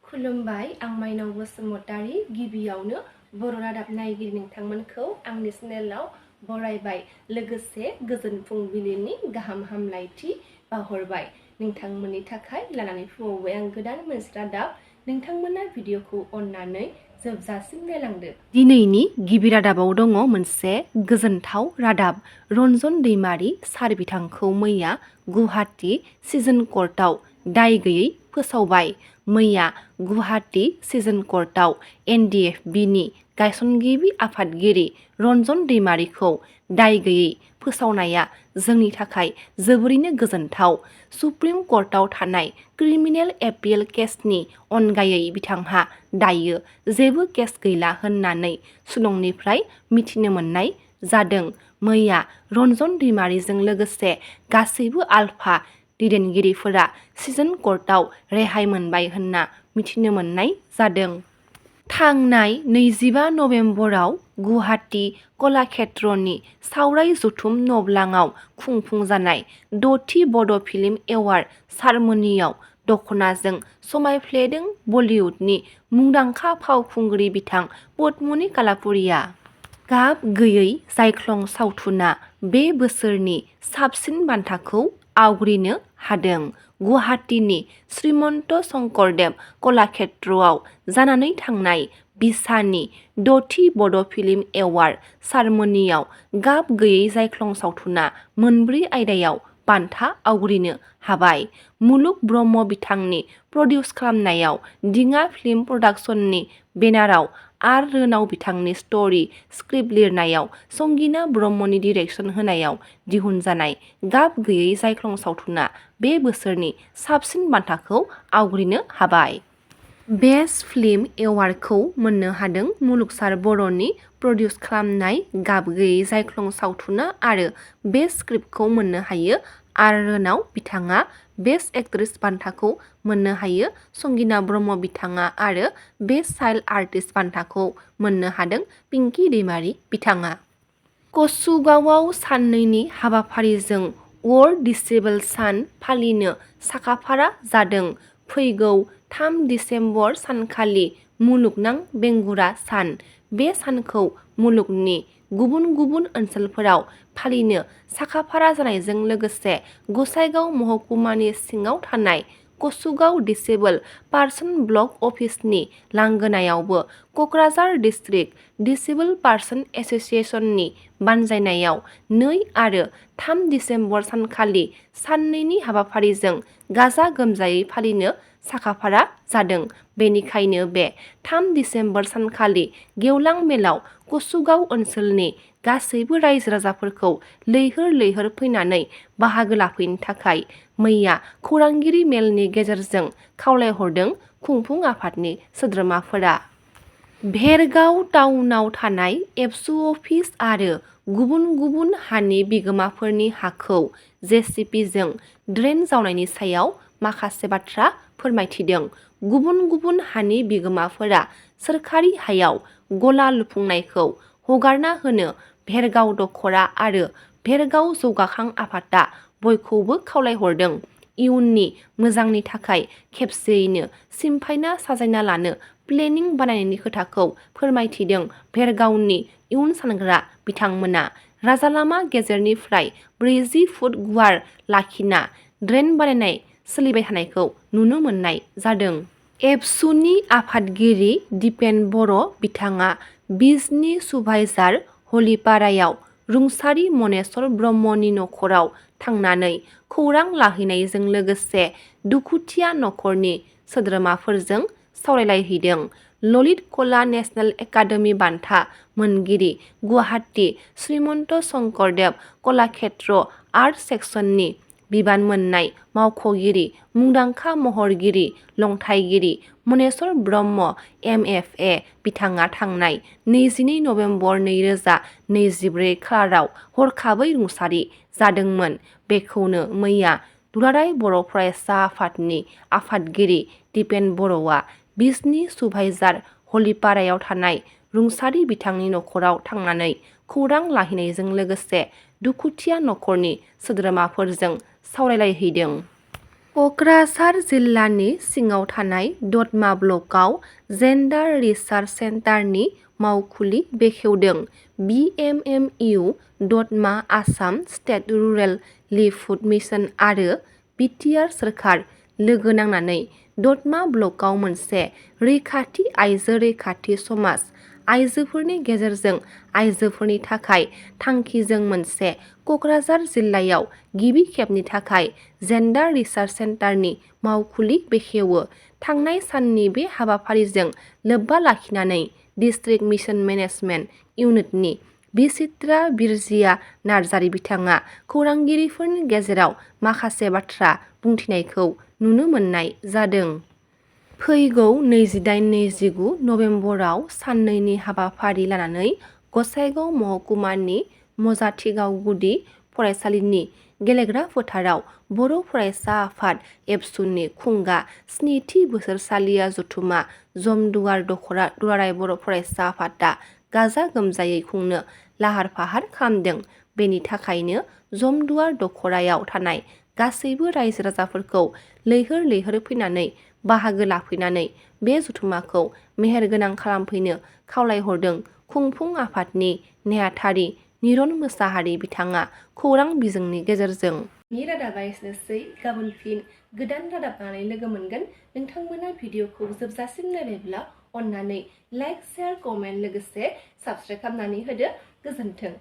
खुलुमबाय आं माइनाव बसुमतारी गिबियावनो बर' रादाब नायगिरि नोंथांमोनखौ आंनि चेनेलाव बरायबाय लोगोसे गोजोन फुंबिलिनि गाहाम हामलायथि बावहरबाय नोंथांमोननि थाखाय लानानै फैबाय आं गोदान मोनसे रादाब नोंथांमोना भिडिअखौ अननानै जोबजासिम नायलांदो। दिनैनि गिबि रादाबाव दङ मोनसे गोजोनथाव रादाब रनजन दैमारि सार बिथांखौ मैया गुवाहाटी सेसन कर्टआव दाय गैयै फोसावबाय। मैया गुवाहाटी सेसन कर्टआव NDFB नि गायसनगिरि आफादगिरि रनजन दैमारिखौ दाय गैयै फोसावनाया जोंनि थाखाय जोबोरैनो गोजोनथाव। सुप्रिम कर्टआव थानाय क्रिमिनेल एपिल केसनि अनगायै बिथांहा दायो जेबो केस गैला होननानै सुलंनिफ्राय मिथिनो मोननाय जादों। मैया रनजन दैमारिजों लोगोसे गासैबो आलफा दैदेनगिरिफोरा सेसन कर्टआव रेहाय मोनबाय होनना मिथिनो मोननाय जादों। थांनाय 25 नबेम्बराव गुवाहाटी कलाक्षेत्रनि सावराय जथुम नब्लाङाव खुंफुंजानाय 6थि बड' फिल्म एवार्ड सारमनियाव दखनाजों समायफ्लेदों बलिउडनि मुंदांखा फावखुंग्रि बिथां पद्मनि कालापुरिया। गाब गैयै जायख्लं सावथुना बे बोसोरनि साबसिन बान्थाखौ आवग्रिनो हादों। गुवाहाटीनि श्रीमन्त शंकरदेव कलाक्षेत्रआव जानानै थांनाय बिसानि 6थि बड' फिल्म एवार्ड सारमनियाव गाब गैयै जायख्लं सावथुना मोनब्रै आयदायाव बान्था आवग्रिनो हाबाय। मुलुग ब्रह्म बिथांनि प्रडिउस खालामनायाव दिङा फिल्म प्रडाक्शननि बेनाराव रनाव बिथांनि स्ट'रि स्क्रिप्ट लिरनायाव संगिना ब्रह्मनि डिरेक्सन होनायाव दिहुनजानाय गाब गैयै जायख्लं सावथुना बे बोसोरनि साबसिन बान्थाखौ आवग्रिनो हाबाय। बेस्ट फिल्म एवार्डखौ मोननो हादों मुलुगसार बर'नि प्रडिउस खालामनाय गाब गैयै जायख्लं सावथुना आरो बेस्ट स्क्रिप्टखौ मोननो हायो रनाव बिथाङा बेस्ट एक्ट्रेस बान्थाखौ मोननो हायो संगिना ब्रह्म बिथाङा आरो बेस्ट चाइल्ड आर्टिस्ट बान्थाखौ मोननो हादों पिंकि दैमारि बिथाङा। कसुगावआव साननैनि हाबाफारिजों वर्ल्ड दिसेबल सान फालिनो साखाफारा जादों। फैगौ 3 दिसेम्बर सानखालि मुलुगनां बेंगुरा सान। बे सानखौ मुलुगनि गुबुन गुबुन ओनसोलफोराव फालिनो साखाफारा जानायजों लोगोसे गसाइगाव महकुमानि सिङाव थानाय कसुगाव दिसेबल पार्सन ब्लक अफिसनि लांगोनायावबो क'क्राझार डिस्ट्रिक्ट दिसेबल पार्सन एस'सिएशननि बानजायनायाव 2 आरो 3 दिसेम्बर सानखालि साननैनि हाबाफारिजों गाजा गोमजायै फालिनो साखाफारा जादों। बेनिखायनो बे 3 दिसेम्बर सानखालि गेवलां मेलाव कसुगाव ओनसोलनि गासैबो रायजो राजाफोरखौ लैहोर लैहोर फैनानै बाहागो लाफैनो थाखाय मैया खौरांगिरि मेलनि गेजेरजों खावलायहरदों खुंफुं आफादनि सोद्रोमाफोरा। भेरगाव टाउनाव थानाय एबसु अफिस आरो गुबुन गुबुन हानि बिगोमाफोरनि हाखौ JCPजों ड्रेन जावनायनि सायाव माखासे बाथ्रा फोरमायथिदों। गुबुन गुबुन हानि बिगोमाफोरा सोरखारि हायाव गला लुफुंनायखौ हगारना होनो भेरगाव दखरा आरो भेरगाव जौगाखां आफादा बयखौबो खावलायहरदों। इयुननि मोजांनि थाखाय खेबसेयैनो सिमफायना साजायना लानो प्लेनिं बानायनायनि खोथाखौ फोरमायथिदों भेरगावनि इयुन सानग्रा बिथांमोना। राजालामा गेजेरनिफ्राय 40 फुट गुवार लाखिना ड्रेन बानायनाय सोलिबाय थानायखौ नुनो मोननाय जादों। एबसुनि आफादगिरि दिपेन बर' बिथाङा बिजनि सुभाइजार हलिपारायाव रुंसारि मनेस्वर ब्रह्मनि नखराव थांनानै खौरां लाहैनायजों लोगोसे दुखुथिया नखरनि सोद्रोमाफोरजों सावरायलायहैदों। ललित कला नेशनेल एकाडेमि बान्था मोनगिरि गुवाहाटी श्रीमन्त शंकरदेव कलाक्षेत्र आर्ट सेक्सननि बिबान मोननाय मावख'गिरि मुंदांखा महरगिरि लंथाइगिरि मनेस्वर ब्रह्म MFA बिथाङा थांनाय 22 नबेम्बर 2024 खालाराव हरखाबै रुंसारि जादोंमोन। बेखौनो मैया दुलाराय बर' फरायसा आफादनि आफादगिरि दिपेन बर'आ बिजनि सुभाइजार हलिपारायाव थानाय रुंसारि बिथांनि नखराव थांनानै खौरां लाहैनायजों लोगोसे दुखुथिया नखरनि सोद्रोमाफोरजों सावरायलायहैदों। क'क्राझार जिल्लानि सिङाव थानाय दतमा ब्लकआव जेन्डार रिसार्च सेन्टारनि मावखुलि बेखेवदों। BMMU दतमा आसाम स्टेट रुरेल लिभलिहुड मिसन आरो बिटिआर सोरखार लोगो नांनानै दतमा ब्लकआव मोनसे रैखाथि आइजो रैखाथि समाज आइजोफोरनि गेजेरजों आइजोफोरनि थाखाय थांखिजों मोनसे क'क्राझार जिल्लायाव गिबि खेबनि थाखाय जेन्डार रिसार्च सेन्टारनि मावखुलि बेखेवो। थांनाय साननि बे हाबाफारिजों लोब्बा लाखिनानै डिस्ट्रिक्ट मिसन मेनेजमेन्ट इउनिटनि बिचित्रा बिरजिया नार्जारी बिथाङा खौरांगिरिफोरनि गेजेराव माखासे बाथ्रा बुंथिनायखौ नुनो मोननाय जादों। फैगौ 28-29 नबेम्बराव साननैनि हाबाफारि लानानै गसाइगाव महकुमानि मजाथिगाव गुदि फरायसालिनि गेलेग्रा फोथाराव बर' फरायसा आफाद एबसुनि खुंगा 7थि बोसोरसालिया जथुमा जमदुवार दुलाराय बर' फरायसा आफादा गाजा गोमजायै खुंनो लाहार फाहार खालामदों। बेनि थाखायनो जमदुवार दख'रायाव थानाय गासैबो रायजो राजाफोरखौ लैहोर लैहोर फैनानै बाहागो लाफैनानै बे जथुमाखौ मेहेरगोनां खालामफैनो खावलायहरदों। खुंफुं आफादनि नेहाथारि निरन मोसाहारि बिथाङा खौरां बिजोंनि गेजेरजों। रादाबा एसेनोसै, गाबोन फिन गोदान रादाब लानानै लोगो मोनगोन। नोंथांमोना भिडिअखौ जोबजासिम नायबायब्ला अन्नानै लाइक, शेयार, कमेन्ट लोगोसे साबस्क्राइब खालामनानै होदो। गोजोन्थों।